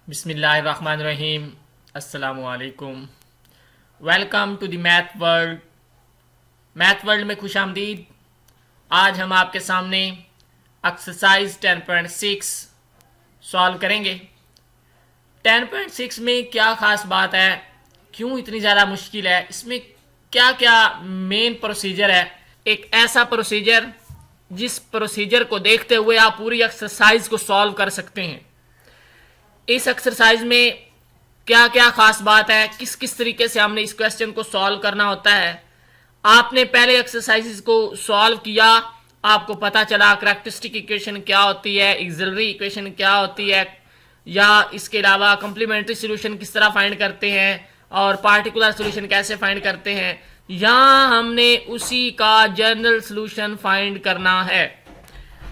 बिस्मिल्लाहिर्रहमानिर्रहीम। अस्सलामुअलैकुम। Welcome to the math world में खुश आमदीद। आज हम आपके सामने एक्सरसाइज 10.6 सॉल्व करेंगे। 10.6 में क्या ख़ास बात है, क्यों इतनी ज़्यादा मुश्किल है, इसमें क्या क्या मेन प्रोसीजर है। एक ऐसा प्रोसीजर जिस प्रोसीजर को देखते हुए आप पूरी एक्सरसाइज को सॉल्व कर सकते हैं। इस एक्सरसाइज में क्या क्या खास बात है, किस किस तरीके से हमने इस क्वेश्चन को सॉल्व करना होता है। आपने पहले एक्सरसाइजेस को सॉल्व किया, आपको पता चला करैक्टरिस्टिक इक्वेशन क्या होती है, ऑक्सिलरी इक्वेशन क्या होती है, या इसके अलावा कॉम्प्लीमेंट्री सॉल्यूशन किस तरह फाइंड करते हैं और पार्टिकुलर सॉल्यूशन कैसे फाइंड करते हैं। यहाँ हमने उसी का जनरल सॉल्यूशन फाइंड करना है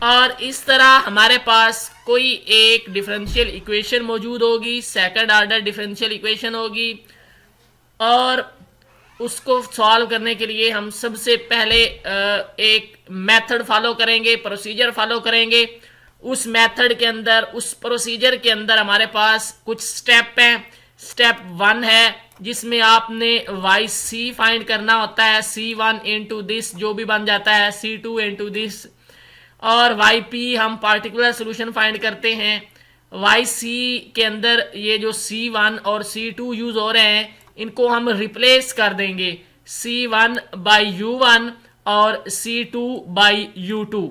और इस तरह हमारे पास कोई एक डिफरेंशियल इक्वेशन मौजूद होगी, सेकंड ऑर्डर डिफरेंशियल इक्वेशन होगी, और उसको सॉल्व करने के लिए हम सबसे पहले एक मेथड फॉलो करेंगे, प्रोसीजर फॉलो करेंगे। उस मेथड के अंदर, उस प्रोसीजर के अंदर हमारे पास कुछ स्टेप हैं। स्टेप 1 है जिसमें आपने वाई सी फाइंड करना होता है, C1 इंटू दिस जो भी बन जाता है, C2 इंटू दिस, और वाई पी हम पार्टिकुलर सोल्यूशन फाइंड करते हैं। वाई सी के अंदर ये जो C1 और C2 यूज हो रहे हैं इनको हम रिप्लेस कर देंगे, C1 बाई U1 और C2 by U2।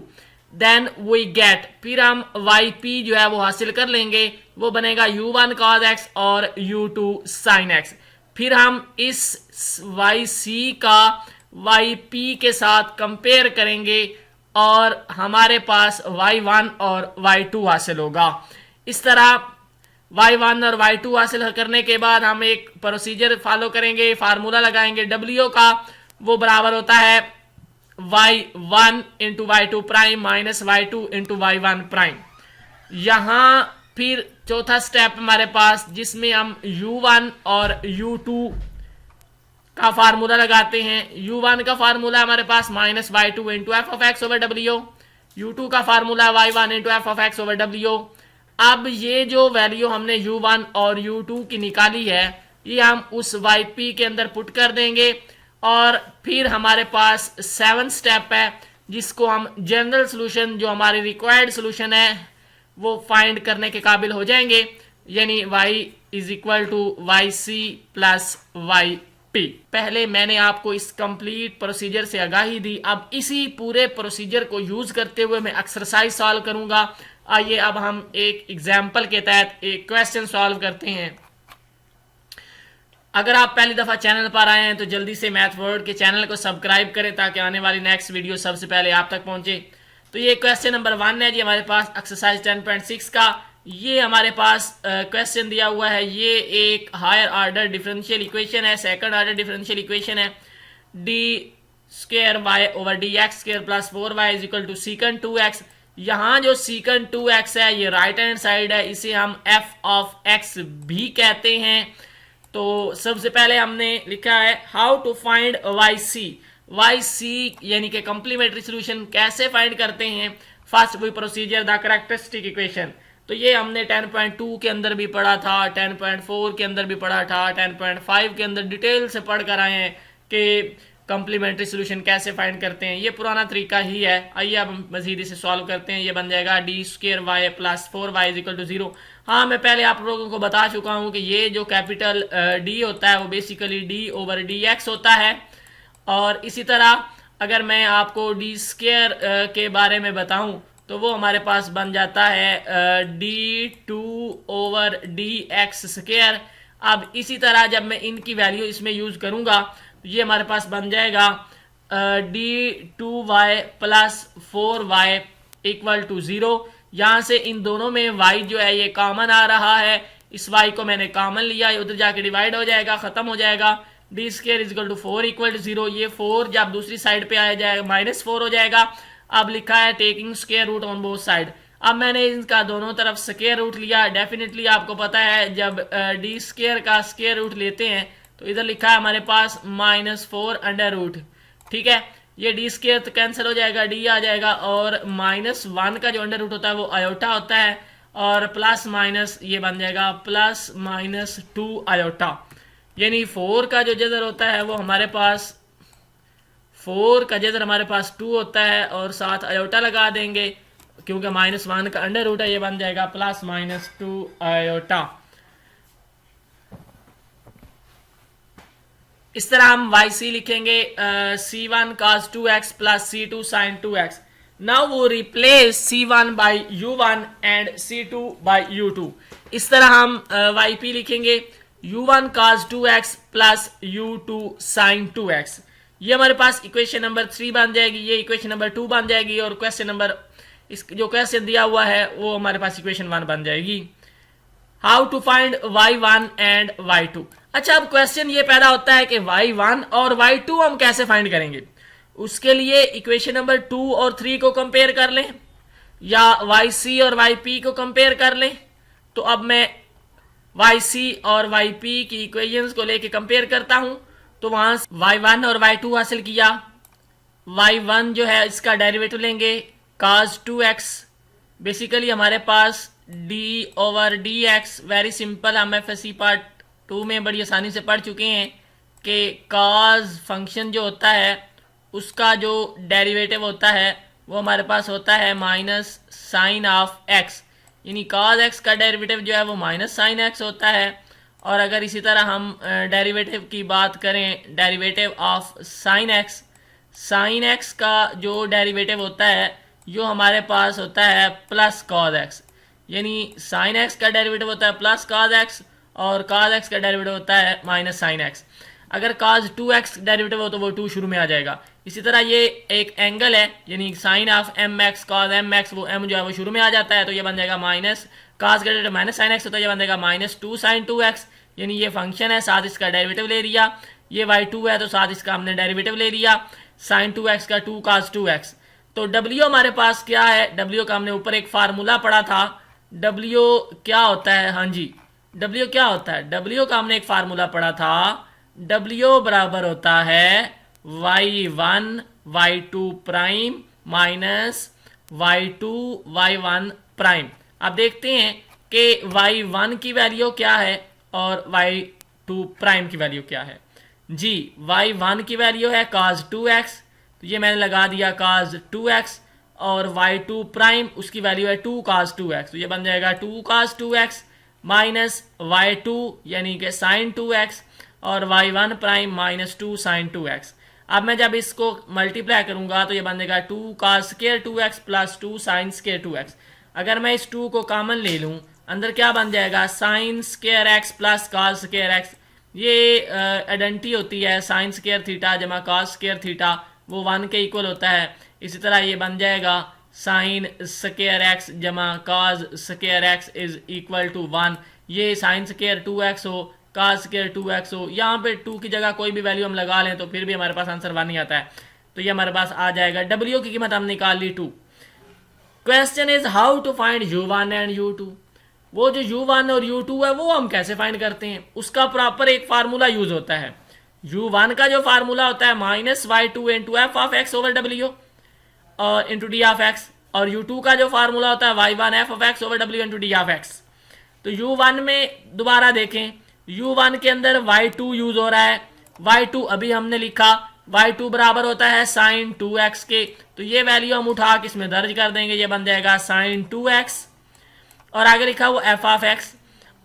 Then we get, फिर हम वाई पी जो है वो हासिल कर लेंगे, वो बनेगा U1 cos x और U2 sin x। फिर हम इस वाई सी का वाई पी के साथ कंपेयर करेंगे और हमारे पास y1 और y2 हासिल होगा। इस तरह y1 और y2 हासिल करने के बाद हम एक प्रोसीजर फॉलो करेंगे, फार्मूला लगाएंगे W का, वो बराबर होता है y1 into y2 prime minus y2 into y1 prime. यहाँ फिर चौथा स्टेप हमारे पास जिसमें हम u1 और u2 का फार्मूला लगाते हैं। u1 का फार्मूला हमारे पास minus y2 into F of X over W, u2 का formula y1 into F of X over W. अब ये जो वैल्यू हमने u1 और u2 की निकाली है ये हम उस yp के अंदर पुट कर देंगे और फिर हमारे पास 7 स्टेप है जिसको हम जनरल सोल्यूशन, जो हमारी रिक्वायर्ड सोल्यूशन है, वो फाइंड करने के काबिल हो जाएंगे, यानी y is equal to Y C plus Y P. पहले मैंने आपको इस कंप्लीट प्रोसीजर से आगाही दी, अब इसी पूरे प्रोसीजर को यूज करते हुए मैं एक्सरसाइज सॉल्व करूंगा। आइए अब हम एक एग्जांपल के तहत एक क्वेश्चन सॉल्व करते हैं। अगर आप पहली दफा चैनल पर आए हैं तो जल्दी से मैथ वर्ल्ड के चैनल को सब्सक्राइब करें ताकि आने वाली नेक्स्ट वीडियो सबसे पहले आप तक पहुंचे। तो ये क्वेश्चन नंबर 1 है जी हमारे पास एक्सरसाइज 10.6 का। ये हमारे पास क्वेश्चन दिया हुआ है, ये एक हायर ऑर्डर डिफरेंशियल इक्वेशन है, सेकंड ऑर्डर डिफरेंशियल इक्वेशन है। D square Y over D X square plus 4y is equal to second 2x। यहाँ जो सीकंड 2x है ये राइट हैंड साइड है, इसे हम f ऑफ x भी कहते हैं। तो सबसे पहले हमने लिखा है how to find Y C यानी कि कॉम्प्लीमेंट्री सोल्यूशन कैसे फाइंड करते हैं। First we procedure the characteristic equation. तो ये हमने 10.2 के अंदर भी पढ़ा था, 10.4 के अंदर भी पढ़ा था, 10.5 के अंदर डिटेल से पढ़ कर आए हैं कि कॉम्प्लीमेंट्री सोल्यूशन कैसे फाइंड करते हैं। ये पुराना तरीका ही है। आइए अब हम मजीद इसे सॉल्व करते हैं। ये बन जाएगा D square Y plus 4y is equal to 0। हाँ, मैं पहले आप लोगों को बता चुका हूँ कि ये जो कैपिटल डी होता है वो basically D over D x होता है। और इसी तरह अगर मैं आपको डी स्क्वायर के बारे में बताऊं तो वो हमारे पास बन जाता है D2 over D X square. अब इसी तरह जब मैं इनकी वैल्यू इसमें यूज करूंगा तो ये हमारे पास बन जाएगा D2y plus 4y equal to 0। यहाँ से इन दोनों में y जो है ये कॉमन आ रहा है, इस y को मैंने कॉमन लिया, उधर जाके डिवाइड हो जाएगा, खत्म हो जाएगा। D square is equal to 4 equal to 0। ये 4 जब दूसरी साइड पे आ जाएगा -4 हो जाएगा। अब लिखा है taking square root on both side. अब मैंने इनका दोनों तरफ स्क्वायर रूट लिया। डेफिनेटली आपको पता है जब डी स्क्वायर का स्क्वायर रूट लेते हैं तो इधर लिखा है हमारे पास -4 अंडर रूट। ठीक है, ये डी स्क्वायर तो कैंसिल हो जाएगा, डी आ जाएगा और -1 का जो अंडर रूट होता है वो आयोटा होता है। और प्लस माइनस ये बन जाएगा प्लस माइनस 2 आयोटा, यानी 4 का जो जजर होता है वो हमारे पास 4 का जजर हमारे पास 2 होता है और साथ आयोटा लगा देंगे क्योंकि -1 का अंडर रूट है, ये बन जाएगा प्लस माइनस 2 आयोटा। इस तरह हम YC लिखेंगे C1 cos 2x plus C2 sin 2x। Now वो replace C1 by U1 and C2 by U2। इस तरह हम YP लिखेंगे U1 cos 2x plus U2 sin 2x। ये हमारे पास इक्वेशन नंबर 3 बन जाएगी, ये इक्वेशन नंबर 2 बन जाएगी और क्वेश्चन नंबर इस जो क्वेश्चन दिया हुआ है वो हमारे पास इक्वेशन 1 बन जाएगी। How to find y1 and y2। अच्छा, अब क्वेश्चन ये पैदा होता है कि y1 और y2 हम कैसे फाइंड करेंगे। उसके लिए इक्वेशन नंबर 2 और 3 को कंपेयर कर लें या yc और yp को कंपेयर कर लें। तो अब मैं yc और yp की इक्वेशंस को लेके कंपेयर करता हूं। तो वहां y1 और y2 हासिल किया। y1 जो है इसका डेरिवेटिव लेंगे cos 2x, बेसिकली हमारे पास d/dx, वेरी सिंपल, हम FSC पार्ट 2 में बड़ी आसानी से पढ़ चुके हैं कि cos फंक्शन जो होता है उसका जो डेरिवेटिव होता है वो हमारे पास होता है माइनस साइन ऑफ x, यानी cos x का डेरिवेटिव जो है वो माइनस साइन x होता है। और अगर इसी तरह हम डेरिवेटिव की बात करें, डेरिवेटिव ऑफ साइन x का जो डेरिवेटिव होता है जो हमारे पास होता है प्लस cos x, यानी साइन x का डेरिवेटिव होता है प्लस cos x और cos x का डेरिवेटिव होता है माइनस साइन x। अगर cos 2x डेरिवेटिव हो तो वो 2 शुरू में आ जाएगा। इसी तरह ये एक एंगल है, यानी sine of mx cos mx, वो m जो है वो शुरू में आ जाता है, तो ये बन जाएगा माइनस cos का डेरिवेटिव माइनस साइन x होता है, ये बन जाएगा माइनस 2 sin 2x, यानी ये फंक्शन है साथ इसका डेरिवेटिव ले लिया। ये y2 है तो साथ इसका हमने डेरिवेटिव ले लिया sin 2x का 2 cos 2x। तो W हमारे पास क्या है, W का हमने ऊपर एक फार्मूला पढ़ा था, W क्या होता है, हाँ जी W क्या होता है, W का हमने एक फार्मूला पढ़ा था, W बराबर होता है y1 y2 prime minus y2 y1 prime. अब देखते हैं कि y1 की वैल्यू क्या है और y2 प्राइम की वैल्यू क्या है। जी, y1 की वैल्यू है cos 2x, तो ये मैंने लगा दिया cos 2x, और y2 प्राइम उसकी वैल्यू है 2 cos 2x, तो ये बन जाएगा 2 cos 2x माइनस y2 यानी कि sin 2x और y1 prime minus 2 sin 2x। अब मैं जब इसको मल्टीप्लाई करूंगा तो ये बन जाएगा 2 cos square 2x plus 2 sin square 2x। अगर मैं इस 2 को कॉमन ले लूं, अंदर क्या बन जाएगा sin square x plus cos square x। ये आइडेंटिटी होती है sin स्क्वायर थीटा जमा cos स्क्वायर थीटा, वो 1 के इक्वल होता है। इसी तरह ये बन जाएगा sin स्क्वायर x जमा cos square x is equal to 1। ये sin स्क्वायर 2x हो cos स्क्वायर 2x हो, यहाँ पे 2 की जगह कोई भी वैल्यू हम लगा लें तो फिर भी हमारे पास आंसर 1 ही आता है। तो ये हमारे पास आ जाएगा, W की कीमत हम निकाल ली 2। Question is how to find U1 and U2। वो जो U1 और U2 है वो हम कैसे फाइंड करते हैं, उसका प्रॉपर एक फार्मूला यूज होता है। U1 का जो फार्मूला होता है minus y2 into F of X over W और इंटू डी ऑफ एक्स, और U2 का जो फार्मूला होता है y1 F of X over W into D of x. तो U1 में दोबारा देखें, U1 के अंदर y2 यूज हो रहा है, y2 अभी हमने लिखा, y2 बराबर होता है sin 2x के, तो ये वैल्यू हम उठा के इसमें दर्ज कर देंगे, ये बन जाएगा sin 2x, और आगे लिखा वो f ऑफ x,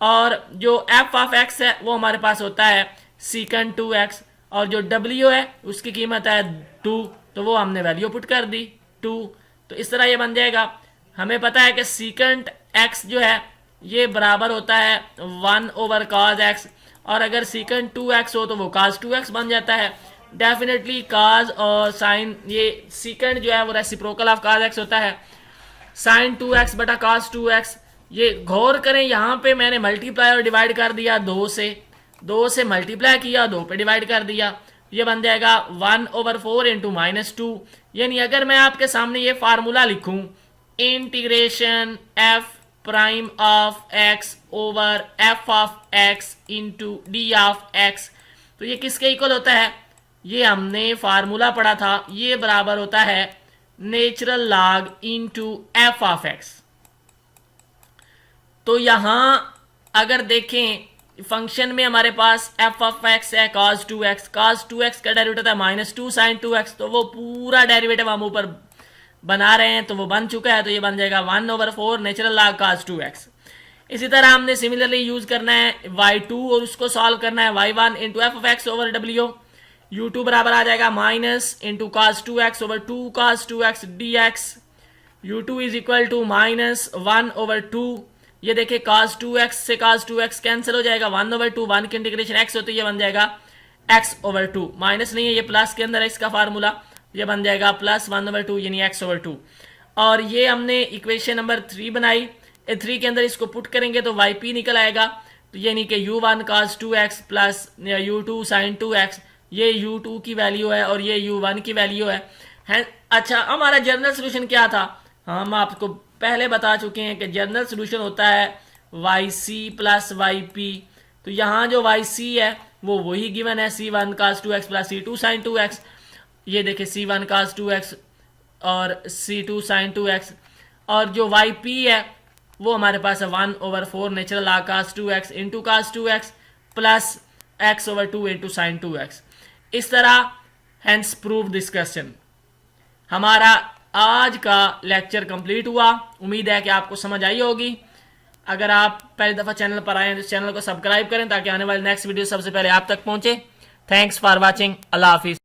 और जो f ऑफ x है वो हमारे पास होता है secant 2x, और जो W है उसकी कीमत है 2, तो वो हमने वैल्यू पुट कर दी 2। तो इस तरह ये बन जाएगा। हमें पता है कि secant x जो है ये बराबर होता है 1 ओवर cos x, और अगर secant 2x हो तो वो cos 2x बन जाता है। डेफिनेटली cos और sin, ये secant जो है वो रेसिप्रोकल ऑफ cos x होता है, sin 2x बटा cos 2x। ये गौर करें, यहाँ पे मैंने मल्टीप्लाई और डिवाइड कर दिया 2 से मल्टीप्लाई किया, 2 पे डिवाइड कर दिया, ये बन जाएगा 1 ओवर 4 इंटू माइनस 2। यानी अगर मैं आपके सामने ये फार्मूला लिखूं, integration f prime of x over f of x into D of x, तो ये किसके इक्वल होता है, ये हमने फार्मूला पढ़ा था, ये बराबर होता है natural log into f of x। तो यहां अगर देखें फंक्शन में हमारे पास एफ ऑफ एक्स है cos 2x, cos 2x का डेरिवेटिव है -2 sin 2x, तो वो पूरा डेरिवेटिव हम ऊपर बना रहे हैं, तो वो बन चुका है, तो ये बन जाएगा 1/4 नेचुरल लॉग cos 2x। इसी तरह हमने सिमिलरली यूज करना है y2 और उसको सॉल्व करना है y1 into F of X over W. u2 बराबर आ जाएगा minus into cos 2x over 2 cos 2x dx। u2 is equal to -1/2। ये देखिए cos 2x से cos 2x कैंसिल हो जाएगा, 1/2, 1 की इंटीग्रेशन x होती है, ये बन जाएगा x/2। माइनस नहीं है, ये प्लस के अंदर है इसका फार्मूला, ये बन जाएगा +1/2 यानी x/2। और ये हमने इक्वेशन नंबर 3 बनाई, 3 के अंदर इसको पुट करेंगे तो yp निकल आएगा, तो यानी कि u1 cos 2x plus u2 sin 2x, ये u2 की वैल्यू है और ये u1 की वैल्यू है। अच्छा, हमारा जनरल सोल्यूशन क्या था? हम आपको पहले बता चुके हैं कि जनरल सोल्यूशन होता है yc प्लस yp। तो यहाँ जो yc है वो वही गिवन है, c1 cos 2x plus c2 sin 2x। ये देखिए c1 cos 2x और c2 sin 2x, और जो yp है वो हमारे पास है 1/4 natural log cos 2x into cos 2x plus x/2 into sin 2x। इस तरह हैंस प्रूव दिस क्वेश्चन। हमारा आज का लेक्चर कंप्लीट हुआ। उम्मीद है कि आपको समझ आई होगी। अगर आप पहली दफ़ा चैनल पर आए हैं तो चैनल को सब्सक्राइब करें ताकि आने वाली नेक्स्ट वीडियो सबसे पहले आप तक पहुंचे। Thanks for watching. अल्लाह हाफिज़।